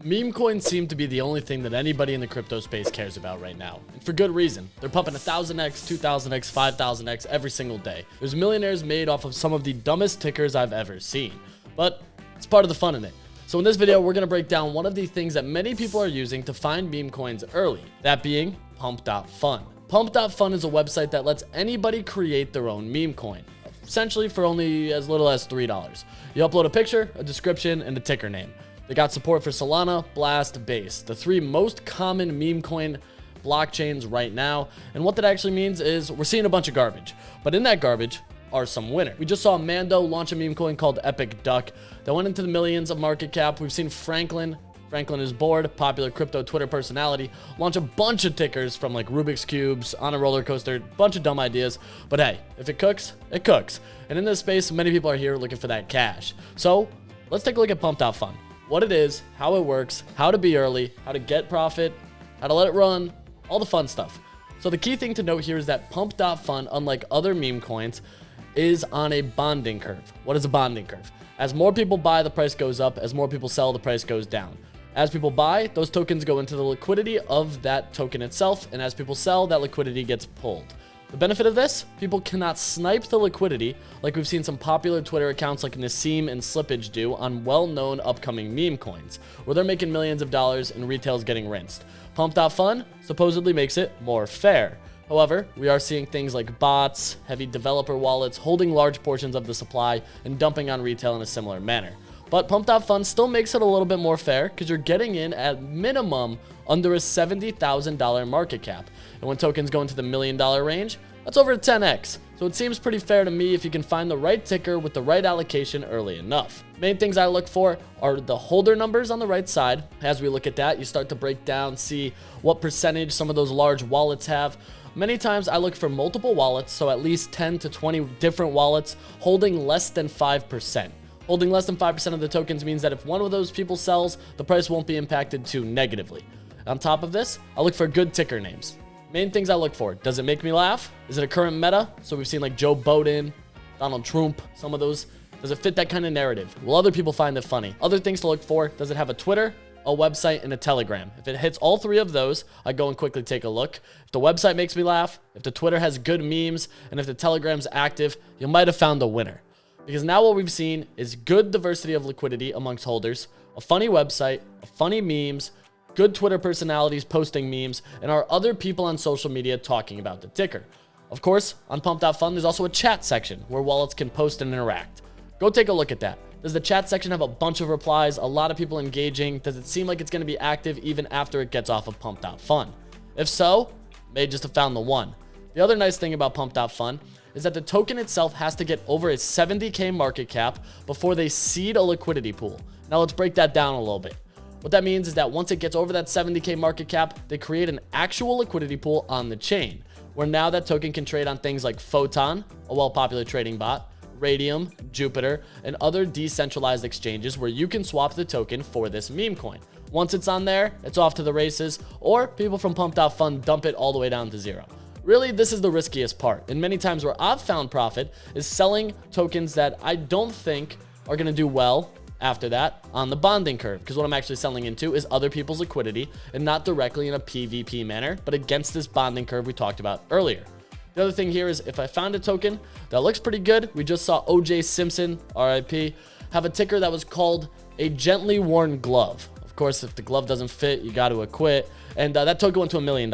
Meme coins seem to be the only thing that anybody in the crypto space cares about right now. And for good reason. They're pumping 1000x, 2000x, 5000x every single day. There's millionaires made off of some of the dumbest tickers I've ever seen. But it's part of the fun in it. So in this video, we're going to break down one of the things that many people are using to find meme coins early. That being Pump.Fun. Pump.Fun is a website that lets anybody create their own meme coin. Essentially for only as little as $3. You upload a picture, a description, and a ticker name. They got support for Solana, Blast, Base, the three most common meme coin blockchains right now. And what that actually means is we're seeing a bunch of garbage. But in that garbage are some winners. We just saw Mando launch a meme coin called Epic Duck that went into the millions of market cap. We've seen Franklin is bored, popular crypto Twitter personality, launch a bunch of tickers from like Rubik's Cubes, on a roller coaster, bunch of dumb ideas. But hey, if it cooks, it cooks. And in this space, many people are here looking for that cash. So let's take a look at Pump.Fun. What it is, how it works, how to be early, how to get profit, how to let it run, all the fun stuff. So the key thing to note here is that Pump.Fun, unlike other meme coins, is on a bonding curve. What is a bonding curve? As more people buy, the price goes up. As more people sell, the price goes down. As people buy, those tokens go into the liquidity of that token itself, and as people sell, that liquidity gets pulled. The benefit of this, people cannot snipe the liquidity like we've seen some popular Twitter accounts like Nassim and Slippage do on well-known upcoming meme coins, where they're making millions of dollars and retail's getting rinsed. Pump.Fun supposedly makes it more fair. However, we are seeing things like bots, heavy developer wallets holding large portions of the supply and dumping on retail in a similar manner. But Pump.Fun still makes it a little bit more fair because you're getting in at minimum under a $70,000 market cap. And when tokens go into the $1 million range, that's over 10x. So it seems pretty fair to me if you can find the right ticker with the right allocation early enough. Main things I look for are the holder numbers on the right side. As we look at that, you start to break down, see what percentage some of those large wallets have. Many times I look for multiple wallets, so at least 10 to 20 different wallets holding less than 5%. Holding less than 5% of the tokens means that if one of those people sells, the price won't be impacted too negatively. On top of this, I look for good ticker names. Main things I look for: does it make me laugh? Is it a current meta? So we've seen like Joe Biden, Donald Trump, some of those. Does it fit that kind of narrative? Will other people find it funny? Other things to look for: does it have a Twitter, a website, and a Telegram? If it hits all three of those, I go and quickly take a look. If the website makes me laugh, if the Twitter has good memes, and if the Telegram's active, you might have found a winner. Because now what we've seen is good diversity of liquidity amongst holders, a funny website, funny memes, good Twitter personalities posting memes, and are other people on social media talking about the ticker. Of course, on Pump.Fun, there's also a chat section where wallets can post and interact. Go take a look at that. Does the chat section have a bunch of replies, a lot of people engaging? Does it seem like it's going to be active even after it gets off of Pump.Fun? If so, may just have found the one. The other nice thing about Pump.Fun is that the token itself has to get over a 70K market cap before they seed a liquidity pool. Now let's break that down a little bit. What that means is that once it gets over that 70K market cap, they create an actual liquidity pool on the chain, where now that token can trade on things like Photon, a well-popular trading bot, Radium, Jupiter, and other decentralized exchanges where you can swap the token for this meme coin. Once it's on there, it's off to the races, or people from Pump.Fun dump it all the way down to zero. Really, this is the riskiest part, and many times where I've found profit is selling tokens that I don't think are going to do well after that on the bonding curve, because what I'm actually selling into is other people's liquidity and not directly in a PvP manner, but against this bonding curve we talked about earlier. The other thing here is if I found a token that looks pretty good, we just saw OJ Simpson, RIP, have a ticker that was called a gently worn glove. Of course, if the glove doesn't fit, you got to acquit. And that token went to $1 million.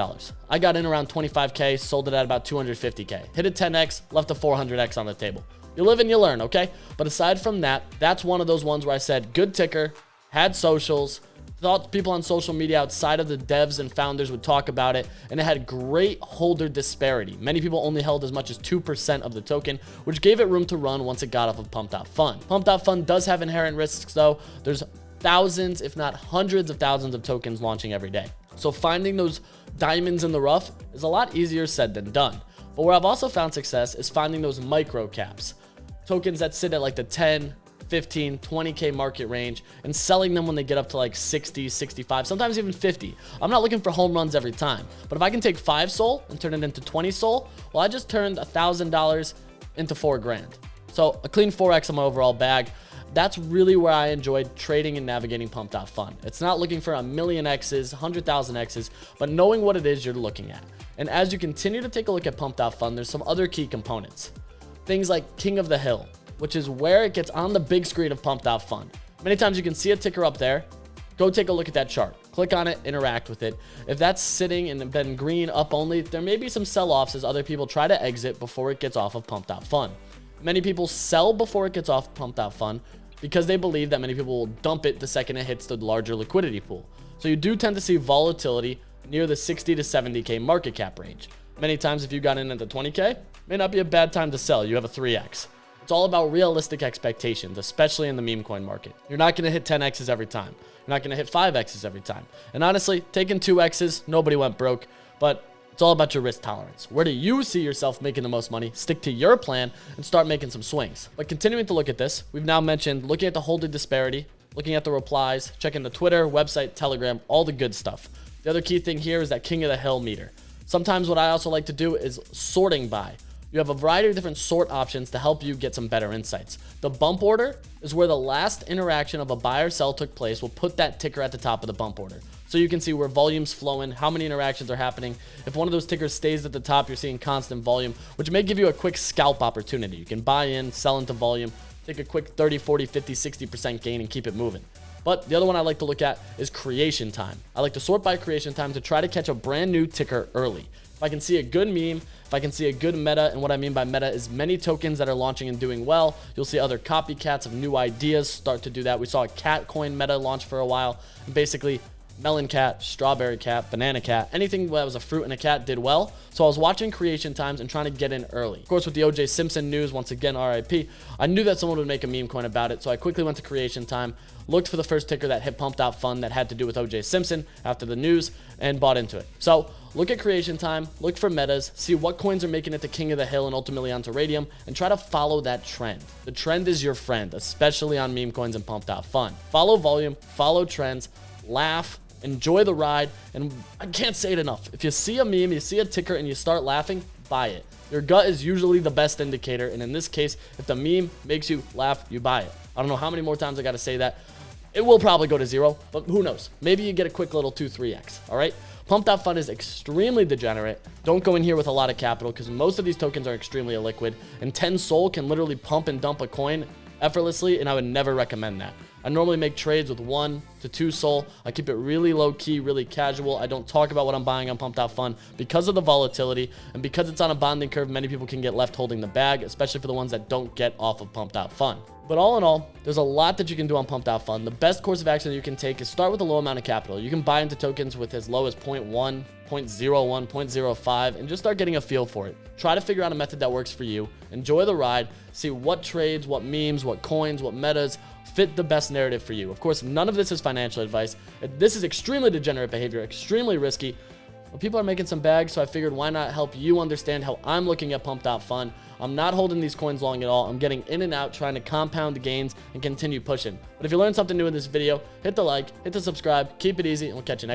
I got in around 25K, sold it at about 250K. Hit it 10X, left a 400X on the table. You live and you learn, okay? But aside from that, that's one of those ones where I said good ticker, had socials, thought people on social media outside of the devs and founders would talk about it, and it had great holder disparity. Many people only held as much as 2% of the token, which gave it room to run once it got off of Pump.Fun. Pump.Fun does have inherent risks though. There's thousands, if not hundreds of thousands of tokens launching every day. So finding those diamonds in the rough is a lot easier said than done. But where I've also found success is finding those micro caps. Tokens that sit at like the 10, 15, 20K market range and selling them when they get up to like 60, 65, sometimes even 50. I'm not looking for home runs every time, but if I can take 5 SOL and turn it into 20 SOL, well, I just turned $1,000 into $4 grand. So a clean 4X on my overall bag. that's really where I enjoyed trading and navigating Pump.Fun. It's not looking for a million X's, 100,000 X's, but knowing what it is you're looking at. And as you continue to take a look at Pump.Fun, there's some other key components. Things like King of the Hill, which is where it gets on the big screen of Pump.Fun. Many times you can see a ticker up there. Go take a look at that chart. Click on it, interact with it. If that's sitting and been green up only, there may be some sell-offs as other people try to exit before it gets off of Pump.Fun. Many people sell before it gets off Pump.Fun because they believe that many people will dump it the second it hits the larger liquidity pool. So you do tend to see volatility near the 60 to 70K market cap range. Many times if you got in at the 20K, may not be a bad time to sell. You have a 3X. It's all about realistic expectations, especially in the meme coin market. You're not going to hit 10X's every time. You're not going to hit 5X's every time. And honestly, taking 2X's, nobody went broke, but it's all about your risk tolerance. Where do you see yourself making the most money? Stick to your plan and start making some swings. But continuing to look at this, we've now mentioned looking at the holding disparity, looking at the replies, checking the Twitter, website, Telegram, all the good stuff. The other key thing here is that King of the Hill meter. Sometimes what I also like to do is sorting by. You have a variety of different sort options to help you get some better insights. The bump order is where the last interaction of a buy or sell took place. Will put that ticker at the top of the bump order. So you can see where volume's flowing, how many interactions are happening. If one of those tickers stays at the top, you're seeing constant volume, which may give you a quick scalp opportunity. You can buy in, sell into volume, take a quick 30, 40, 50, 60% gain and keep it moving. But the other one I like to look at is creation time. I like to sort by creation time to try to catch a brand new ticker early. If I can see a good meme, if I can see a good meta, and what I mean by meta is many tokens that are launching and doing well, you'll see other copycats of new ideas start to do that. We saw a cat coin meta launch for a while, and basically melon cat, strawberry cat, banana cat, anything that was a fruit and a cat did well. So I was watching creation times and trying to get in early. Of course, with the OJ Simpson news, once again, RIP, I knew that someone would make a meme coin about it. So I quickly went to creation time, looked for the first ticker that hit Pump.Fun that had to do with OJ Simpson after the news, and bought into it. So look at creation time, look for metas, see what coins are making it to King of the Hill and ultimately onto Radium, and try to follow that trend. The trend is your friend, especially on meme coins and Pump.Fun. Follow volume, follow trends, laugh, enjoy the ride, and I can't say it enough. If you see a meme, you see a ticker, and you start laughing, buy it. Your gut is usually the best indicator, and in this case, if the meme makes you laugh, you buy it. I don't know how many more times I got to say that. It will probably go to zero, but who knows? Maybe you get a quick little 2-3x, all right? Pump.Fun is extremely degenerate. Don't go in here with a lot of capital because most of these tokens are extremely illiquid, and 10 SOL can literally pump and dump a coin effortlessly, and I would never recommend that. I normally make trades with 1 to 2 SOL. I keep it really low key, really casual. I don't talk about what I'm buying on Pump.Fun because of the volatility and because it's on a bonding curve. Many people can get left holding the bag, especially for the ones that don't get off of Pump.Fun. But all in all, there's a lot that you can do on Pump.Fun. The best course of action that you can take is start with a low amount of capital. You can buy into tokens with as low as 0.1, 0.01, 0.05, and just start getting a feel for it. Try to figure out a method that works for you. Enjoy the ride. See what trades, what memes, what coins, what metas fit the best narrative for you. Of course, none of this is financial advice. This is extremely degenerate behavior, extremely risky. But people are making some bags, so I figured why not help you understand how I'm looking at Pump.Fun. I'm not holding these coins long at all. I'm getting in and out, trying to compound the gains and continue pushing. But if you learned something new in this video, hit the like, hit the subscribe, keep it easy, and we'll catch you next time.